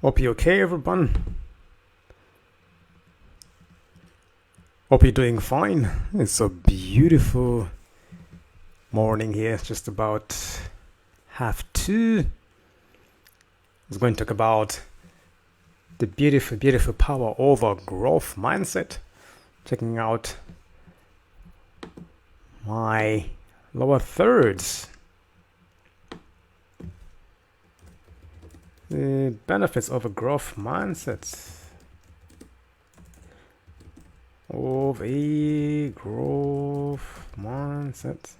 Hope you're okay, everyone. Hope you're doing fine. It's a beautiful morning here. It's just about 2:30. I was going to talk about the beautiful power over growth mindset. Checking out my lower thirds. The benefits of a growth mindset. Of a growth mindset.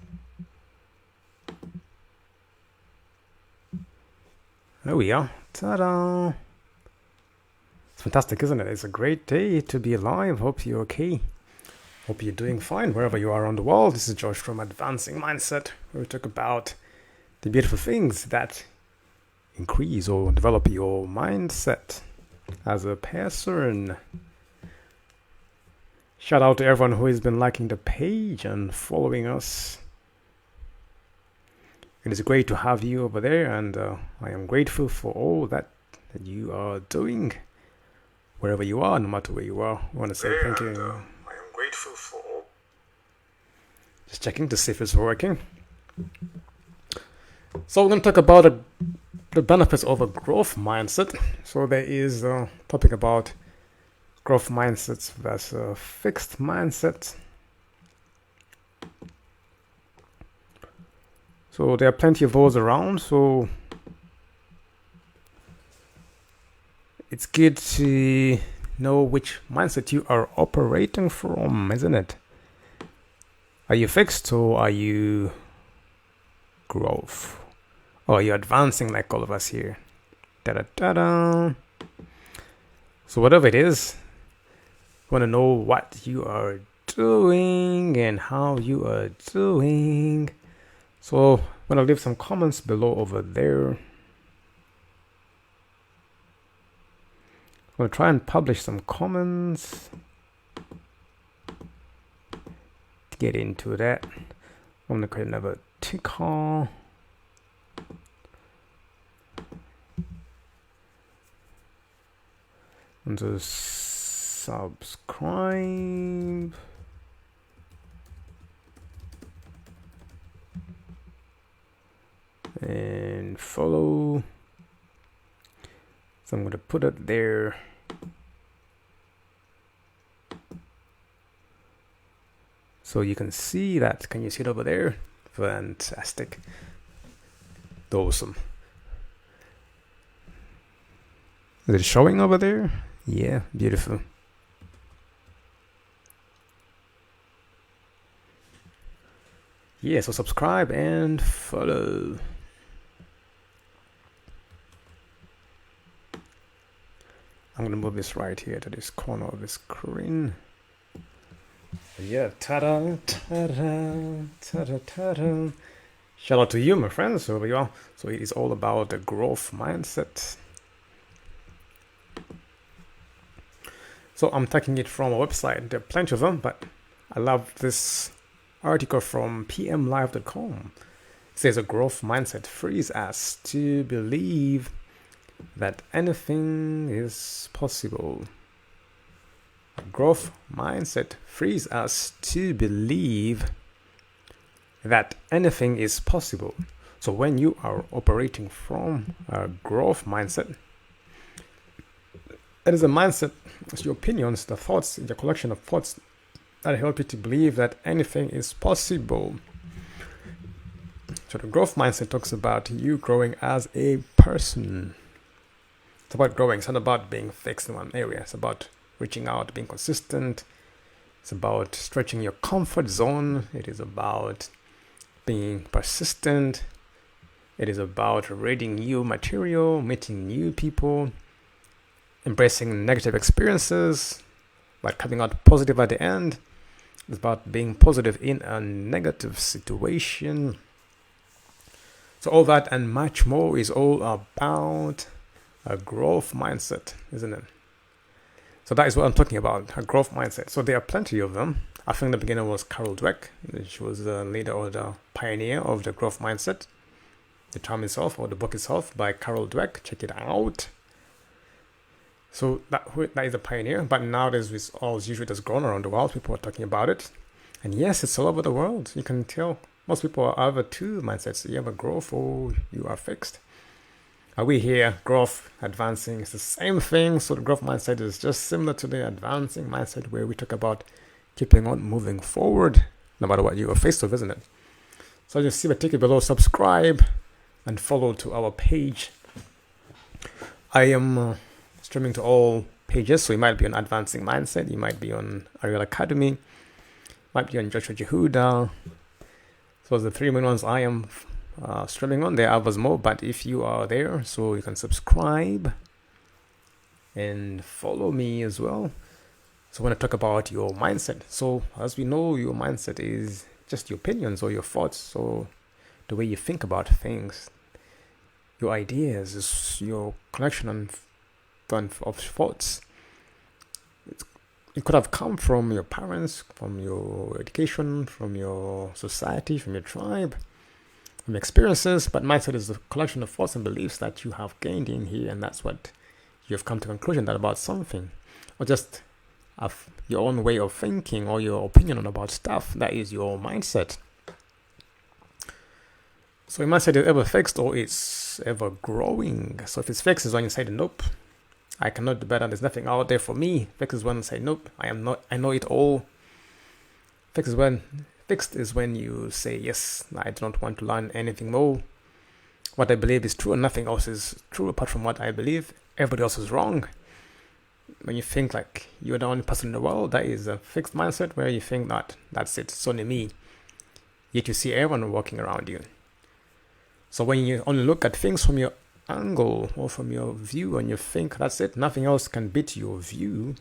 There we are. Ta-da! It's fantastic, isn't it? It's a great day to be alive. Hope you're okay. Hope you're doing fine wherever you are around the world. This is Josh from Advancing Mindset, where we talk about the beautiful things that increase or develop your mindset as a person. Shout out to everyone who has been liking the page and following us. It is great to have you over there, and I am grateful for all that you are doing, wherever you are, no matter where you are. I want to say thank you. I am grateful for all. Just checking to see if it's working. So we're going to talk about the benefits of a growth mindset. So there is a topic about growth mindsets versus a fixed mindset. So there are plenty of those around, so it's good to know which mindset you are operating from, isn't it? Are you fixed or are you growth? Or are you advancing like all of us here? Da-da-da-da. So whatever it is, you want to know what you are doing and how you are doing. So I'm going to leave some comments below over there. I'm going to try and publish some comments to get into that. I'm going to create another ticker. And to subscribe. And follow. So I'm going to put it there. So you can see that. Can you see it over there? Fantastic. Awesome. Is it showing over there? Yeah, beautiful. Yeah, so subscribe and follow. I'm going to move this right here to this corner of the screen. Yeah, ta-da, ta-da, ta-da, ta-da. Shout out to you, my friends, wherever you are. So it is all about the growth mindset. So I'm taking it from a website. There are plenty of them, but I love this article from pmlive.com. It says a growth mindset frees us to believe that anything is possible. A growth mindset frees us to believe that anything is possible. So when you are operating from a growth mindset, it is a mindset, it's your opinions, the thoughts, your collection of thoughts that help you to believe that anything is possible. So the growth mindset talks about you growing as a person. It's about growing. It's not about being fixed in one area. It's about reaching out, being consistent. It's about stretching your comfort zone. It is about being persistent. It is about reading new material, meeting new people, embracing negative experiences, but coming out positive at the end. It's about being positive in a negative situation. So all that and much more is all about a growth mindset, isn't it? So that is what I'm talking about, a growth mindset. So there are plenty of them. I think the beginner was Carol Dweck. She was the leader or the pioneer of the growth mindset. The term itself or the book itself by Carol Dweck. Check it out. So that is a pioneer, but nowadays with all usually just grown around the world, people are talking about it. And yes, it's all over the world. You can tell most people are either two mindsets. You have a growth or you are fixed. Are we here, growth, advancing, it's the same thing. So the growth mindset is just similar to the advancing mindset where we talk about keeping on moving forward, no matter what you are faced with, isn't it? So just see the ticket below, subscribe and follow to our page. I am streaming to all pages, so you might be on Advancing Mindset, you might be on Ariel Academy, might be on Joshua Jehuda. So the three main ones I am streaming on. There are others more, but if you are there, so you can subscribe and follow me as well. So I want to talk about your mindset. So as we know, your mindset is just your opinions or your thoughts. So the way you think about things, your ideas, is your collection of thoughts. It could have come from your parents, from your education, from your society, from your tribe, from experiences, but mindset is the collection of thoughts and beliefs that you have gained in here, and that's what you have come to conclusion that about something, or just your own way of thinking or your opinion about stuff. That is your mindset. So your mindset is ever fixed or it's ever growing. So if it's fixed, is when you say nope, I cannot do better. There's nothing out there for me. Fixed is when I say nope, I am not. I know it all. Fixed is when you say yes, I don't want to learn anything more. What I believe is true and nothing else is true apart from what I believe. Everybody else is wrong. When you think like you're the only person in the world, that is a fixed mindset where you think that that's it, it's only me. Yet you see everyone walking around you. So when you only look at things from your angle or from your view and you think that's it, nothing else can beat your view,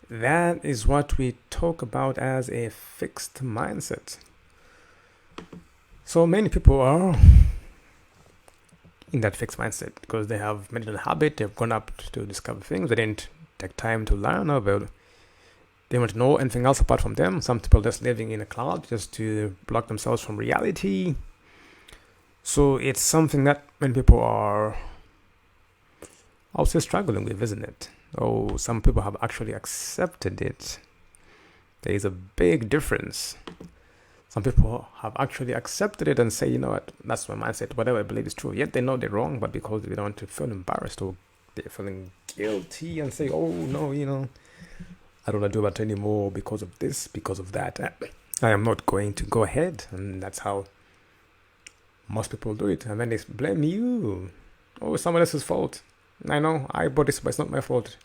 that is what we talk about as a fixed mindset. So many people are in that fixed mindset because they have made it a habit. They've gone up to discover things. They didn't take time to learn about. They don't know anything else apart from them. Some people just living in a cloud just to block themselves from reality. So it's something that many people are also struggling with, isn't it? Oh, some people have actually accepted it. There is a big difference. Some people have actually accepted it and say, you know what, that's my mindset. Whatever I believe is true. Yet they know they're wrong, but because they don't want to feel embarrassed or they're feeling guilty and say, oh no, I don't want to do that anymore because of this, because of that. I am not going to go ahead. And that's how most people do it. And then they blame you. Oh, it's someone else's fault. I know, I bought this, but it's not my fault.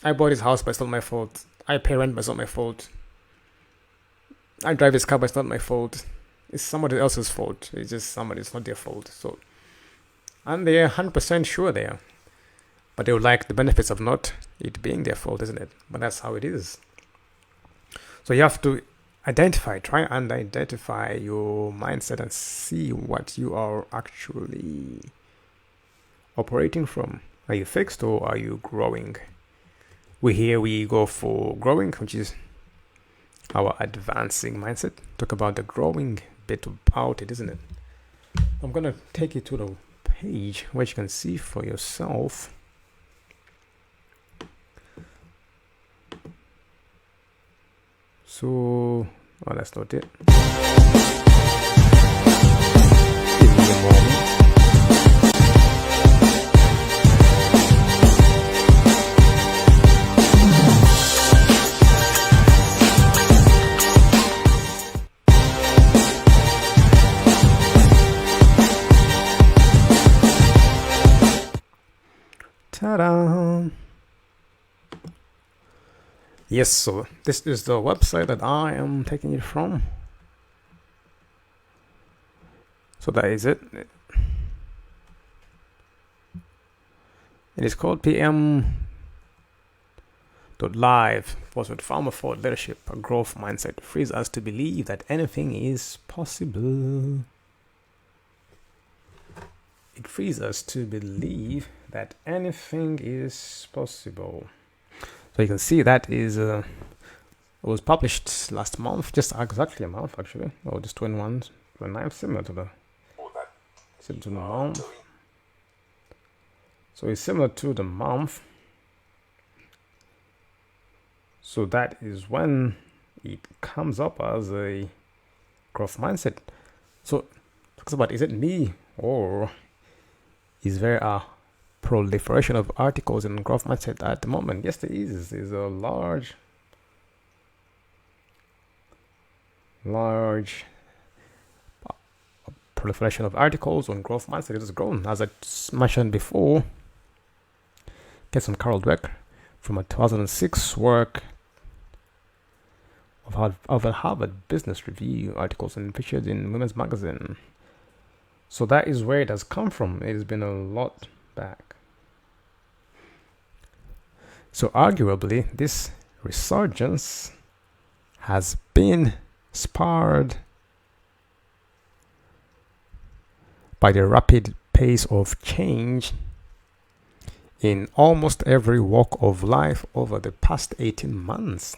I bought this house, but it's not my fault. I pay rent, but it's not my fault. I drive this car, but it's not my fault. It's somebody else's fault. It's just somebody, it's not their fault. So, and they're 100% sure they are. But they would like the benefits of not it being their fault, isn't it? But that's how it is. So you have to try and identify your mindset and see what you are actually operating from. Are you fixed or are you growing? We go for growing, which is our advancing mindset. Talk about the growing bit about it, isn't it? I'm going to take you to the page where you can see for yourself. So, that's not it. Give me a moment. Ta-da! Yes, so this is the website that I am taking it from. So that is it. It is called pm.live/Farmer Thought Leadership. A growth mindset frees us to believe that anything is possible. It frees us to believe that anything is possible. So you can see that is it was published last month, just exactly a month actually, or just 29, similar to the month. So it's similar to the month. So that is when it comes up as a growth mindset. So talks about, is it me, or is there a proliferation of articles in growth mindset at the moment? Yes, there is. There's a large proliferation of articles on growth mindset. It has grown, as I mentioned before. Get some Carol Dweck from a 2006 work of a Harvard Business Review articles and featured in Women's Magazine. So that is where it has come from. It has been a lot back. So arguably, this resurgence has been spurred by the rapid pace of change in almost every walk of life over the past 18 months.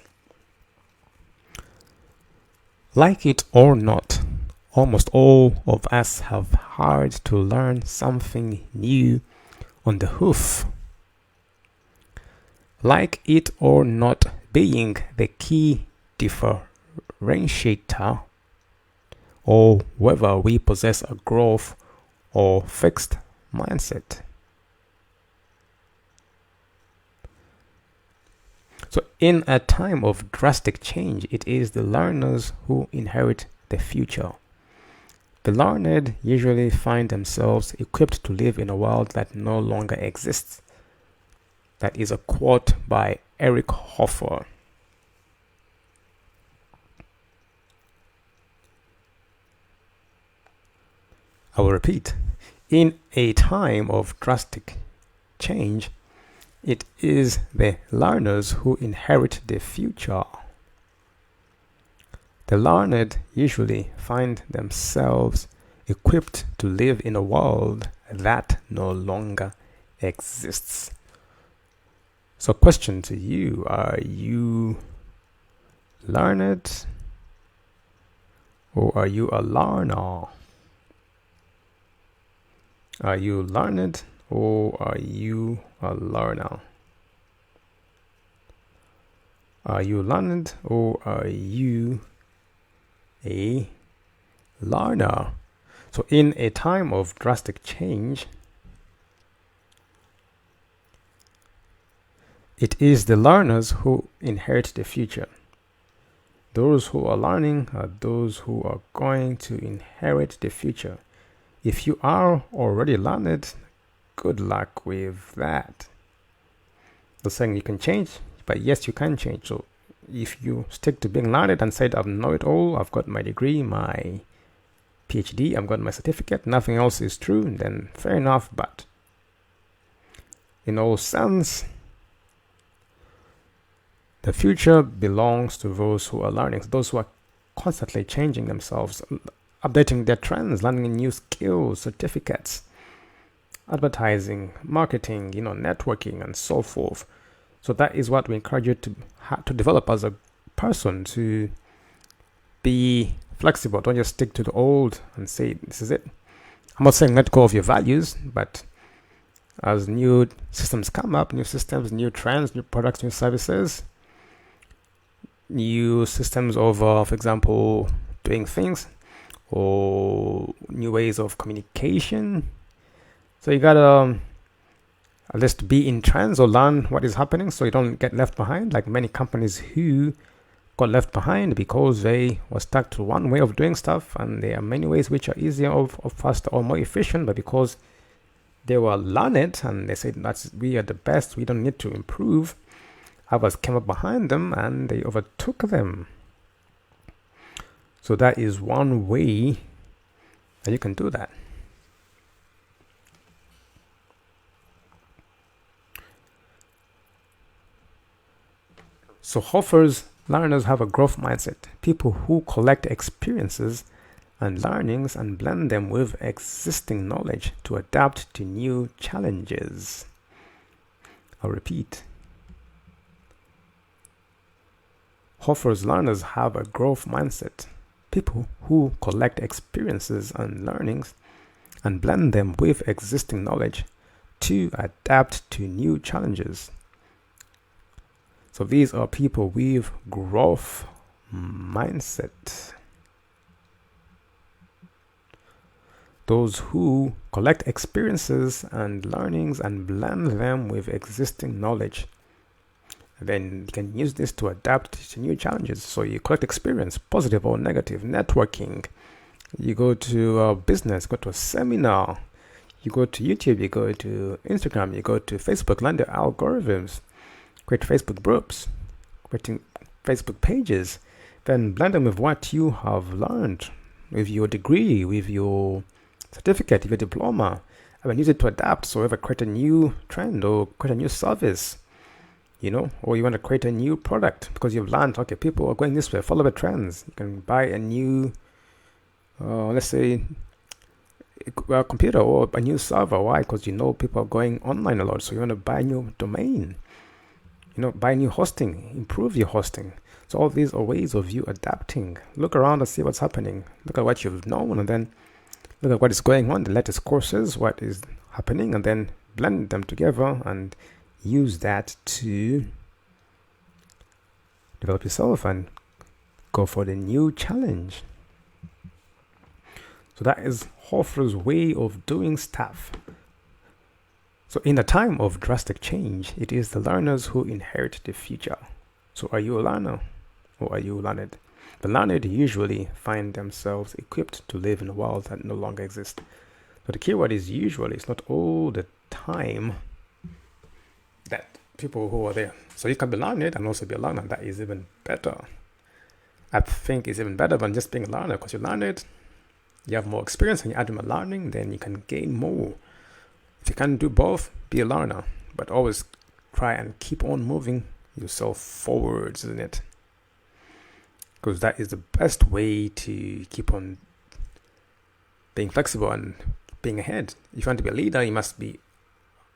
Like it or not, almost all of us have had to learn something new on the hoof. Like it or not being the key differentiator, or whether we possess a growth or fixed mindset. So in a time of drastic change, it is the learners who inherit the future. The learned usually find themselves equipped to live in a world that no longer exists. That is a quote by Eric Hoffer. I will repeat. In a time of drastic change, it is the learners who inherit the future. The learned usually find themselves equipped to live in a world that no longer exists. So, question to you: are you learned, or are you a learner? Are you learned, or are you a learner? Are you learned, or are you a learner? So in a time of drastic change, it is the learners who inherit the future. Those who are learning are those who are going to inherit the future. If you are already learned, good luck with that. The saying you can change, but yes, you can change. So if you stick to being learned and said, I know it all, I've got my degree, my PhD, I've got my certificate, nothing else is true, then fair enough. But in all sense, the future belongs to those who are learning, those who are constantly changing themselves, updating their trends, learning new skills, certificates, advertising, marketing, networking, and so forth. So that is what we encourage you to develop as a person, to be flexible. Don't just stick to the old and say, this is it. I'm not saying let go of your values, but as new systems come up, new systems, new trends, new products, new services, new systems of, for example, doing things, or new ways of communication. So you gotta at least be in trends or learn what is happening so you don't get left behind, like many companies who got left behind because they were stuck to one way of doing stuff, and there are many ways which are easier or faster or more efficient, but because they were learned and they said we are the best, we don't need to improve, others came up behind them and they overtook them. So that is one way that you can do that. So Hoffer's learners have a growth mindset, people who collect experiences and learnings and blend them with existing knowledge to adapt to new challenges. I'll repeat. Hoffer's learners have a growth mindset, people who collect experiences and learnings and blend them with existing knowledge to adapt to new challenges. So these are people with growth mindset. Those who collect experiences and learnings and blend them with existing knowledge. And then you can use this to adapt to new challenges. So you collect experience, positive or negative, networking. You go to a business, go to a seminar, you go to YouTube, you go to Instagram, you go to Facebook, learn the algorithms, create Facebook groups, creating Facebook pages, then blend them with what you have learned, with your degree, with your certificate, with your diploma, and then use it to adapt. So either create a new trend or create a new service, or you want to create a new product because you've learned, okay, people are going this way, follow the trends. You can buy a new, let's say, a computer or a new server. Why? Because people are going online a lot. So you want to buy a new domain, buy new hosting, improve your hosting. So all these are ways of you adapting. Look around and see what's happening. Look at what you've known and then look at what is going on, the latest courses, what is happening, and then blend them together and use that to develop yourself and go for the new challenge. So that is Hoffer's way of doing stuff. So in a time of drastic change, it is the learners who inherit the future. So are you a learner or are you learned? The learned usually find themselves equipped to live in a world that no longer exists. So the keyword is usually. It's not all the time that people who are there. So you can be learned and also be a learner. That is even better. I think it's even better than just being a learner, because you learn it, you have more experience, and you add more learning, then you can gain more. If you can do both, be a learner, but always try and keep on moving yourself forwards, isn't it? Because that is the best way to keep on being flexible and being ahead. If you want to be a leader, you must be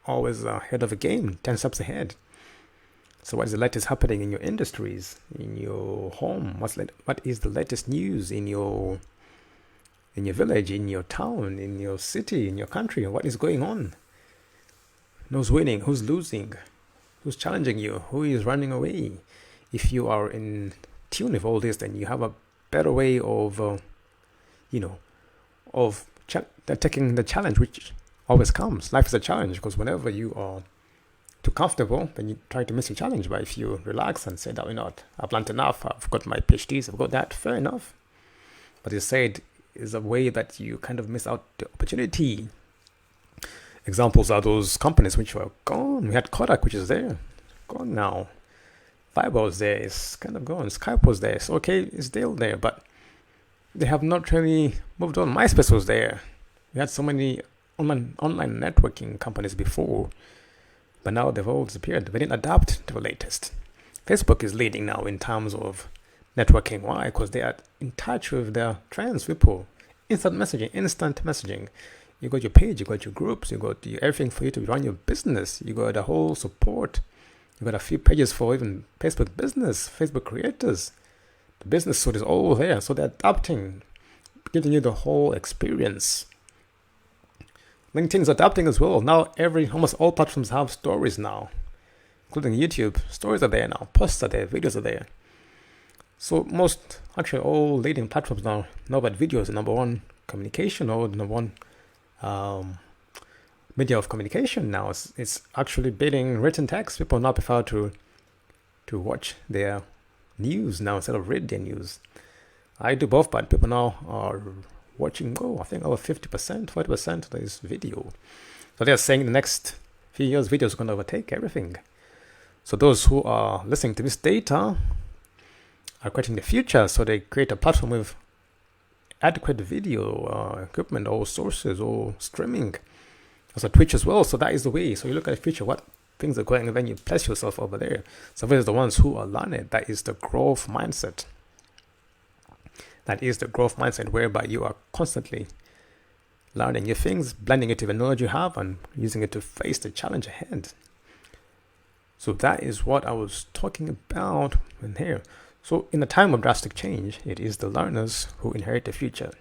always ahead of the game, 10 steps ahead. So what is the latest happening in your industries, in your home? What is the latest news in your village, in your town, in your city, in your country? What is going on? Who's winning? Who's losing? Who's challenging you? Who is running away? If you are in tune with all this, then you have a better way of, taking the challenge, which always comes. Life is a challenge, because whenever you are too comfortable, then you try to miss a challenge. But if you relax and say that, I've learned enough, I've got my PhDs, I've got that, fair enough. But you said is a way that you kind of miss out the opportunity. Examples are those companies which were gone. We had Kodak, which is there, gone now. Viber was there, it's kind of gone. Skype was there, it's okay, it's still there, but they have not really moved on. MySpace was there. We had so many online networking companies before, but now they've all disappeared. They didn't adapt to the latest. Facebook is leading now in terms of networking. Why? Because they are in touch with their trends, people. Instant messaging. You got your page, you got your groups, you got everything for you to run your business. You got a whole support. You got a few pages for even Facebook business, Facebook creators. The business suite is all there. So they're adapting, giving you the whole experience. LinkedIn is adapting as well. Now almost all platforms have stories now, including YouTube. Stories are there now, posts are there, videos are there. So actually all leading platforms now know that video is the number one communication, or the number one media of communication now. It's actually beating written text. People now prefer to watch their news now instead of read their news. I do both, but people now are watching, I think over 50%, 40% is video. So they're saying the next few years, video is going to overtake everything. So those who are listening to this data are creating the future. So they create a platform with adequate video equipment or sources or streaming. There's a Twitch as well. So that is the way. So you look at the future, what things are going, and then you place yourself over there. So those are the ones who are learning. That is the growth mindset. That is the growth mindset, whereby you are constantly learning new things, blending it with the knowledge you have, and using it to face the challenge ahead. So that is what I was talking about in here. So in a time of drastic change, it is the learners who inherit the future.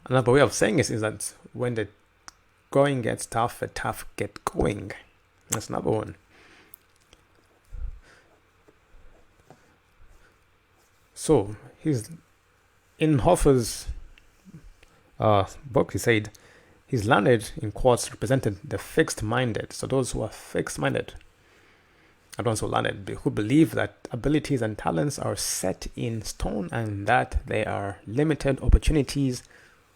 Another way of saying it is that when the going gets tough, the tough get going. That's another one. So he's in Hoffer's book. He said his learned in quotes represented the fixed-minded. So those who are fixed-minded are those who learned, who believe that abilities and talents are set in stone and that there are limited opportunities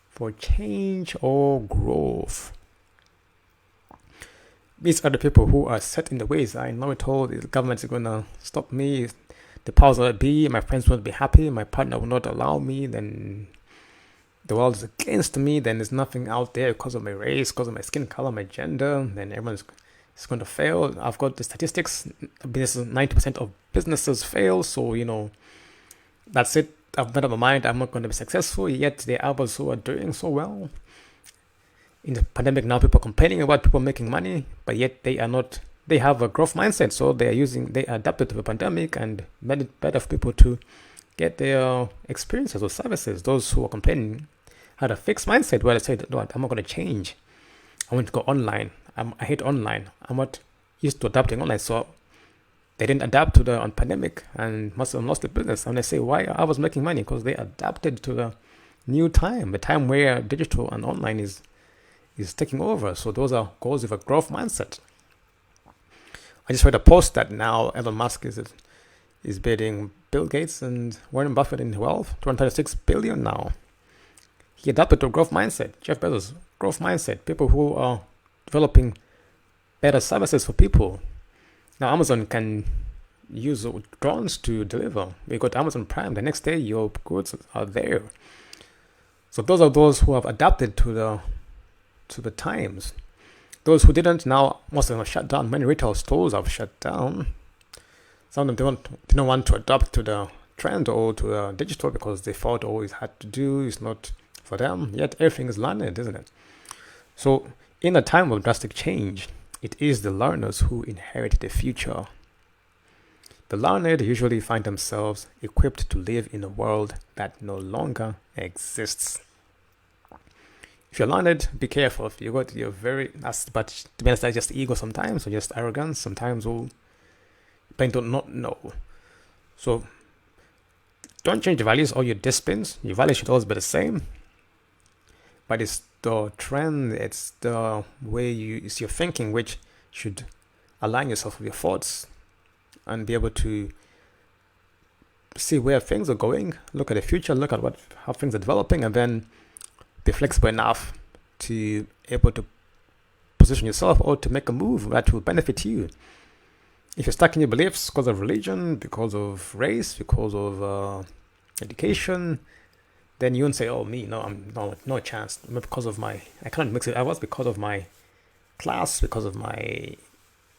for change or growth. These are the people who are set in the ways. I know it all. The government is going to stop me. The powers that be, my friends won't be happy. My partner will not allow me. Then the world is against me. Then there's nothing out there because of my race, because of my skin color, my gender. Then everyone's going to fail. I've got the statistics. 90% of businesses fail. So, that's it. I've made up my mind. I'm not going to be successful. Yet there are others who are doing so well. In the pandemic now, people are complaining about people making money, but yet they are not. They have a growth mindset, so they adapted to the pandemic and made it better for people to get their experiences or services. Those who are complaining had a fixed mindset where they said, "No, I'm not going to change. I want to go online. I hate online. I'm not used to adapting online." So they didn't adapt to the pandemic and must have lost the business. And they say, "Why I was making money?" Because they adapted to the new time, the time where digital and online is taking over. So those are goals with a growth mindset. I just read a post that now Elon Musk is beating Bill Gates and Warren Buffett in wealth, 236 billion now. He adapted to a growth mindset. Jeff Bezos, growth mindset. People who are developing better services for people. Now Amazon can use drones to deliver. You go to Amazon Prime, the next day your goods are there. So those are those who have adapted to the times. Those who didn't, now most of them are shut down. Many retail stores have shut down. Some of them didn't want to adapt to the trend or to the digital because they thought all it had to do is not for them. Yet everything is learned, isn't it? So in a time of drastic change, it is the learners who inherit the future. The learned usually find themselves equipped to live in a world that no longer exists. If you're learned, be careful. If you're but to be honest, that's just ego sometimes, or just arrogance. Sometimes we do not know. So don't change the values or your disciplines. Your values should always be the same. But it's the trend, it's the way it's your thinking which should align yourself with your thoughts and be able to see where things are going, look at the future, look at how things are developing, and then be flexible enough to able to position yourself or to make a move that will benefit you. If you're stuck in your beliefs because of religion, because of race, because of education, then you won't say, "Oh, me, no, I'm no chance." Because of I cannot mix it. I was because of my class, because of my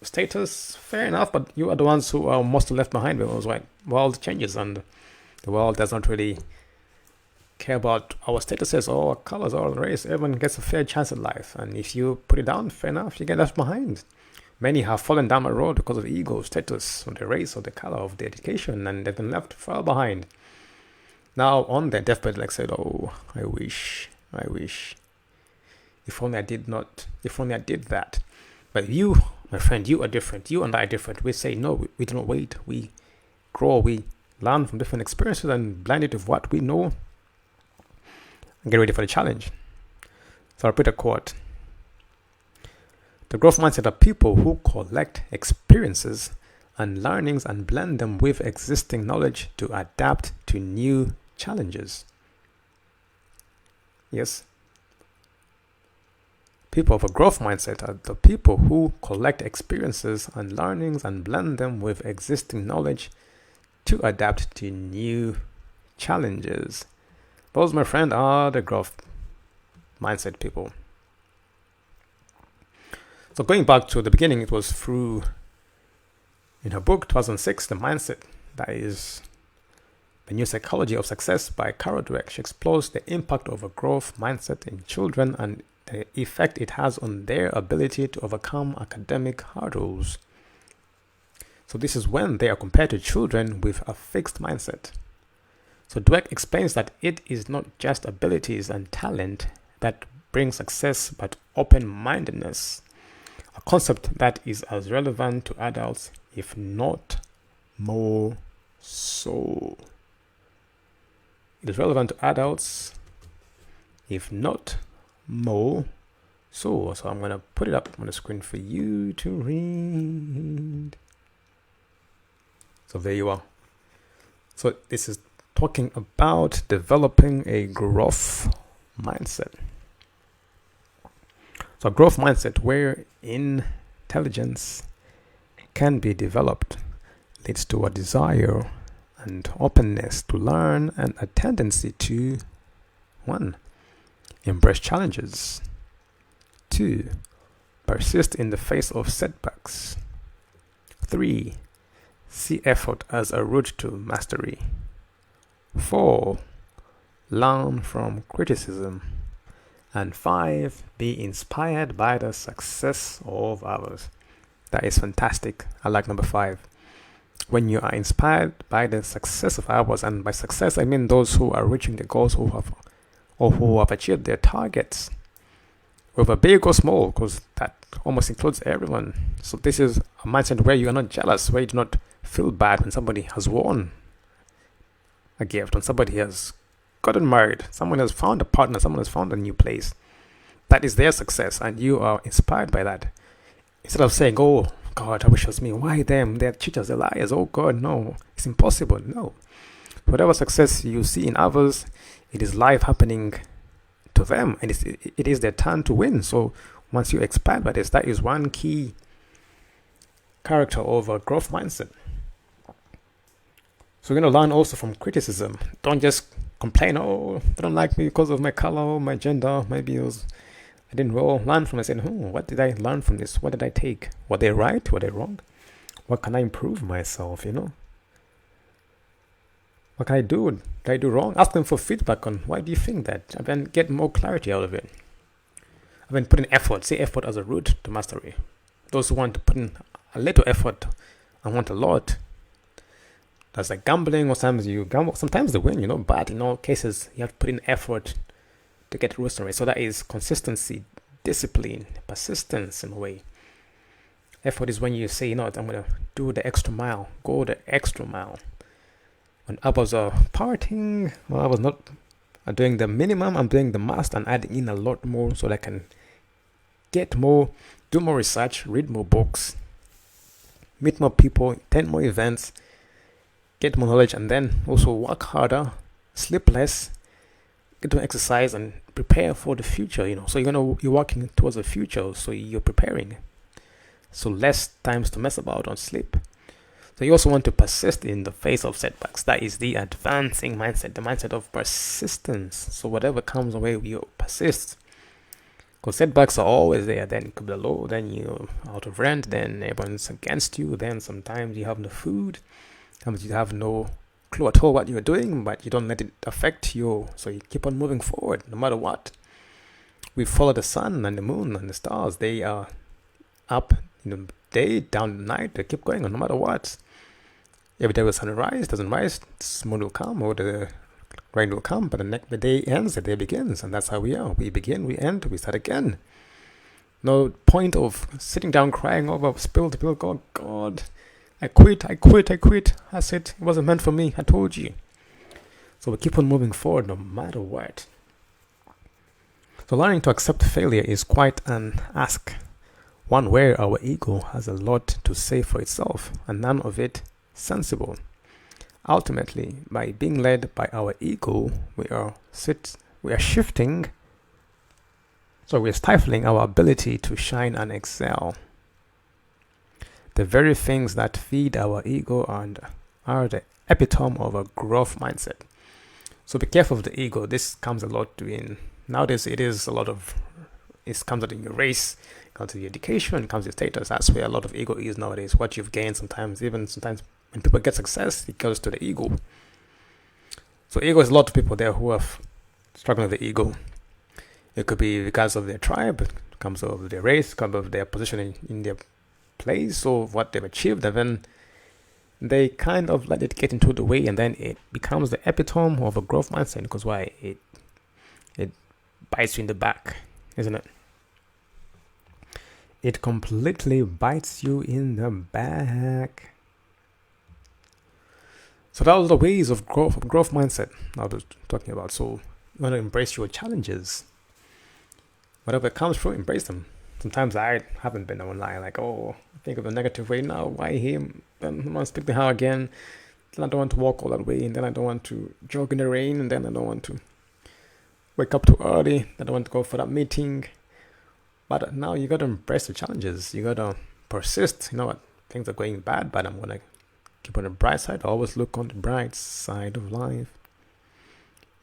status. Fair enough, but you are the ones who are most left behind when the world changes and the world does not really care about our statuses or our colors or our race. Everyone gets a fair chance at life, and if you put it down, fair enough, you get left behind. Many have fallen down the road because of ego, status, or the race, or the color of the education, and they've been left far behind. Now on their deathbed, said, "Oh, I wish. If only I did that." But you, my friend, you are different. You and I are different. We say no. We do not wait. We grow. We learn from different experiences and blend it with what we know. And get ready for the challenge. So I'll repeat a quote. The growth mindset are people who collect experiences and learnings and blend them with existing knowledge to adapt to new challenges. Yes. People of a growth mindset are the people who collect experiences and learnings and blend them with existing knowledge to adapt to new challenges. Those, my friend, are the growth mindset people. So going back to the beginning, it was through, in her book, 2006, The Mindset, that is The New Psychology of Success by Carol Dweck. She explores the impact of a growth mindset in children and the effect it has on their ability to overcome academic hurdles. So this is when they are compared to children with a fixed mindset. So Dweck explains that it is not just abilities and talent that bring success, but open-mindedness, a concept that is as relevant to adults, if not more so. It is relevant to adults, if not more so. So I'm going to put it up on the screen for you to read. So there you are. So this is talking about developing a growth mindset. So a growth mindset where intelligence can be developed leads to a desire and openness to learn and a tendency to 1. Embrace challenges. 2. Persist in the face of setbacks. 3. See effort as a route to mastery. 4. Learn from criticism. And 5. Be inspired by the success of others. That is fantastic. I like number 5. When you are inspired by the success of others, and by success I mean those who are reaching their goals, who have achieved their targets, whether big or small, because that almost includes everyone. So this is a mindset where you are not jealous, where you do not feel bad when somebody has won a gift, when somebody has gotten married, someone has found a partner, someone has found a new place. That is their success, and you are inspired by that. Instead of saying, oh God, I wish it was me. Why them? They're cheaters, they're liars. Oh God, no, it's impossible. No. Whatever success you see in others, it is life happening to them, and it is their turn to win. So once you expand by this, that is one key character of a growth mindset. So you're going to learn also from criticism. Don't just complain, oh, they don't like me because of my color or my gender. Maybe I didn't learn from it. Saying, what did I learn from this? What did I take? Were they right? Were they wrong? What can I improve myself, What can I do? Did I do wrong? Ask them for feedback on why do you think that? And then get more clarity out of it. I've been putting effort. See effort as a route to mastery. Those who want to put in a little effort and want a lot. That's like gambling. Sometimes you gamble. Sometimes they win, but in all cases, you have to put in effort to get roots on it. So that is consistency, discipline, persistence in a way. Effort is when you say, I'm going to do the extra mile, go the extra mile. When others are partying, I was not doing the minimum, I'm doing the most and adding in a lot more so that I can get more, do more research, read more books, meet more people, attend more events, get more knowledge, and then also work harder, sleep less, get to exercise and prepare for the future, So you're working towards the future, so you're preparing. So less times to mess about on sleep. So you also want to persist in the face of setbacks. That is the advancing mindset, the mindset of persistence. So whatever comes away, you persist. Because setbacks are always there. Then it could be low, then you're out of rent, then everyone's against you, then sometimes you have no food, sometimes you have no clue at all what you're doing, but you don't let it affect you. So you keep on moving forward no matter what. We follow the sun and the moon and the stars. They are up in the day, down the night. They keep going on no matter what. Every day the sun doesn't rise, the moon will come or the rain will come, but the day ends, the day begins, and that's how we are. We begin, we end, we start again. No point of sitting down crying over spilled milk. Oh God, I quit. That's it. It wasn't meant for me. I told you. So we keep on moving forward no matter what. So learning to accept failure is quite an ask. One where our ego has a lot to say for itself, and none of it sensible. Ultimately, by being led by our ego, we are shifting. So we're stifling our ability to shine and excel. The very things that feed our ego and are the epitome of a growth mindset. So be careful of the ego. This comes a lot nowadays. It comes out in your race, it comes to your education, it comes to your status. That's where a lot of ego is nowadays. What you've gained sometimes when people get success, it goes to the ego. So ego is a lot of people there who are struggling with the ego. It could be because of their tribe, it comes of their race, it comes of their position in their place, or what they've achieved, and then they kind of let it get into the way, and then it becomes the epitome of a growth mindset. Because why? It bites you in the back, isn't it? It completely bites you in the back. So that was the ways of growth mindset I was talking about. So you want to embrace your challenges. Whatever comes through, embrace them. Sometimes I haven't been online, like, oh, think of a negative way now. Why him? Then I want to speak to her again. Then I don't want to walk all that way. And then I don't want to jog in the rain. And then I don't want to wake up too early. I don't want to go for that meeting. But now you got to embrace the challenges. You got to persist. You know what? Things are going bad, but I'm going to keep on the bright side. Always look on the bright side of life.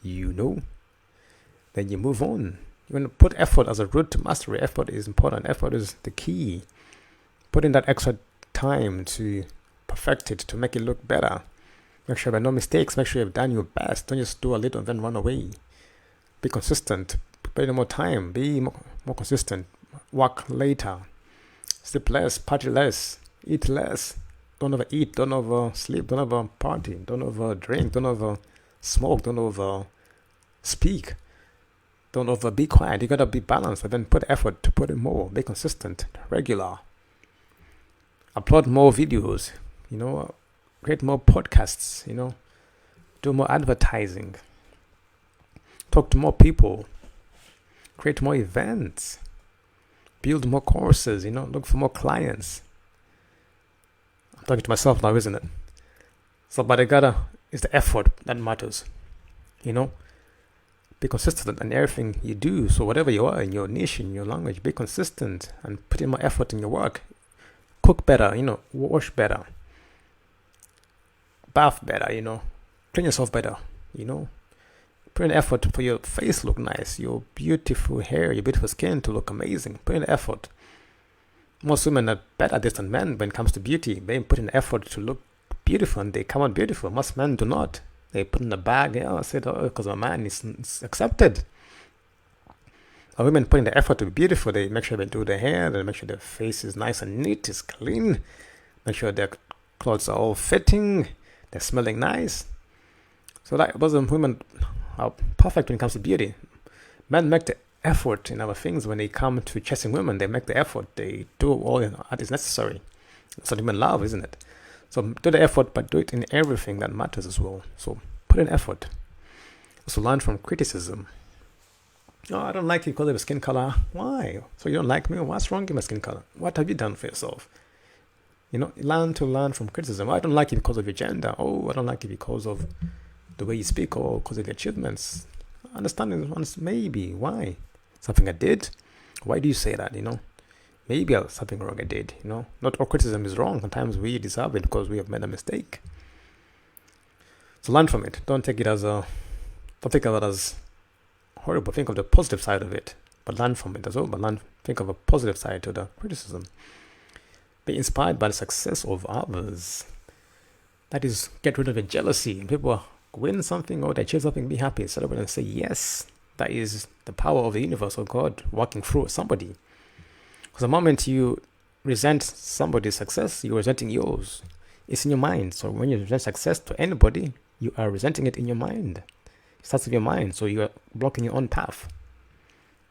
You know. Then you move on. You're going to put effort as a route to mastery. Effort is important. Effort is the key. Put in that extra time to perfect it, to make it look better. Make sure there are no mistakes. Make sure you've done your best. Don't just do a little and then run away. Be consistent. Put in more time. Be more consistent. Work later. Sleep less. Party less. Eat less. Don't overeat. Don't oversleep. Don't over party. Don't over drink. Don't over smoke. Don't over speak. Don't over be quiet. You gotta be balanced and then put effort to put in more. Be consistent, regular. Upload more videos, create more podcasts, do more advertising. Talk to more people. Create more events. Build more courses, look for more clients. I'm talking to myself now, isn't it? So, but it's the effort that matters, Be consistent in everything you do. So whatever you are in your niche, in your language, be consistent and put in more effort in your work. Cook better, wash better. Bath better, clean yourself better, Put in effort for your face to look nice, your beautiful hair, your beautiful skin to look amazing. Put in effort. Most women are better at this than men when it comes to beauty. They put in effort to look beautiful and they come out beautiful. Most men do not. They put in a bag, I said, because a man is accepted. Or women put in the effort to be beautiful. They make sure they do their hair, they make sure their face is nice and neat, is clean. Make sure their clothes are all fitting, they're smelling nice. So that wasn't women are perfect when it comes to beauty. Men make the effort in other things when they come to chasing women. They make the effort. They do all that is necessary. That's what women love, isn't it? So do the effort, but do it in everything that matters as well. So put in effort. Also learn from criticism. Oh, I don't like you because of your skin color. Why? So you don't like me? What's wrong with my skin color? What have you done for yourself? Learn from criticism. I don't like you because of your gender. Oh, I don't like you because of the way you speak or because of your achievements. Understanding maybe. Why? Something I did? Why do you say that, Maybe something wrong I did, Not all criticism is wrong. Sometimes we deserve it because we have made a mistake. So learn from it. Don't think of it as horrible. Think of the positive side of it. But learn from it as well. But think of a positive side to the criticism. Be inspired by the success of others. That is, get rid of the jealousy. People win something or they achieve something, be happy. Celebrate and say yes. That is the power of the universe or God working through somebody. Because the moment you resent somebody's success, you're resenting yours. It's in your mind. So when you resent success to anybody, you are resenting it in your mind. It starts with your mind. So you are blocking your own path.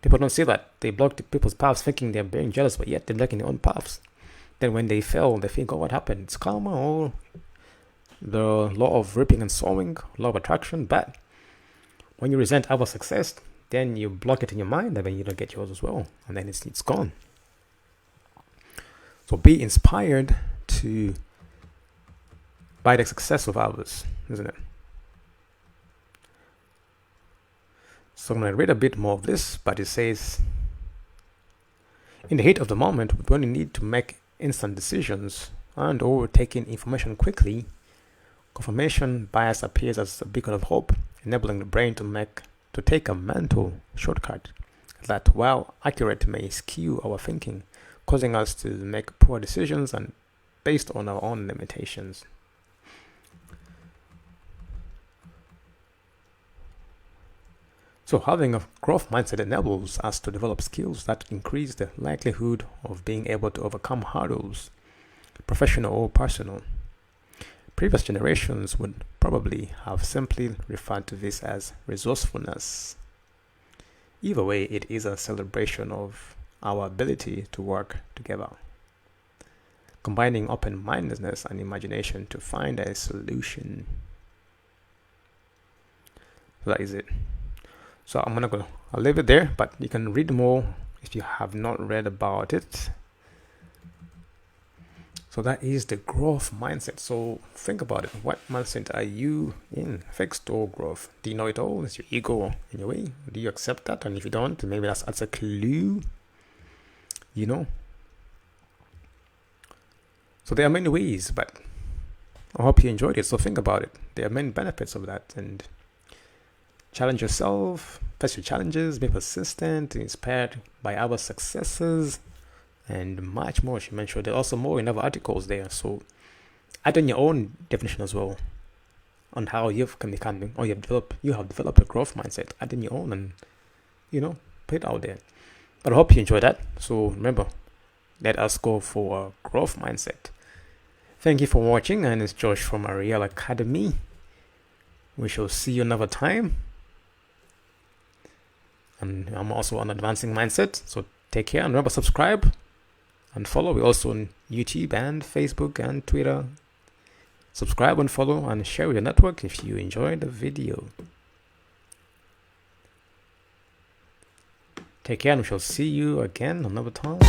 People don't see that. They block people's paths thinking they're being jealous, but yet they're blocking their own paths. Then when they fail, they think, oh, what happened? It's karma or the law of reaping and sowing, law of attraction. But when you resent our success, then you block it in your mind and then you don't get yours as well. And then it's gone. So be inspired by the success of others, isn't it? So I'm going to read a bit more of this, but it says, in the heat of the moment, when you need to make instant decisions and or take in information quickly, confirmation bias appears as a beacon of hope, enabling the brain to take a mental shortcut that, while accurate, may skew our thinking, causing us to make poor decisions and based on our own limitations. So having a growth mindset enables us to develop skills that increase the likelihood of being able to overcome hurdles, professional or personal. Previous generations would probably have simply referred to this as resourcefulness. Either way, it is a celebration of our ability to work together, combining open-mindedness and imagination to find a solution. So that is it. So I'll leave it there, but you can read more if you have not read about it. So that is the growth mindset. So think about it. What mindset are you in? Fixed or growth? Do you know it all? Is your ego in your way? Do you accept that? And if you don't, maybe that's a clue. So there are many ways, but I hope you enjoyed it. So think about it. There are many benefits of that, and challenge yourself, face your challenges, be persistent, inspired by our successes, and much more. She mentioned there's also more in other articles there. So add in your own definition as well on how you have developed a growth mindset. Add in your own and put it out there. But I hope you enjoyed that. So remember, let us go for a growth mindset. Thank you for watching, and it's Josh from Ariel Academy. We shall see you another time. And I'm also on Advancing Mindset. So take care, and remember, subscribe and follow. We're also on YouTube and Facebook and Twitter. Subscribe and follow and share with your network if you enjoyed the video. Take care, and we shall see you again another time.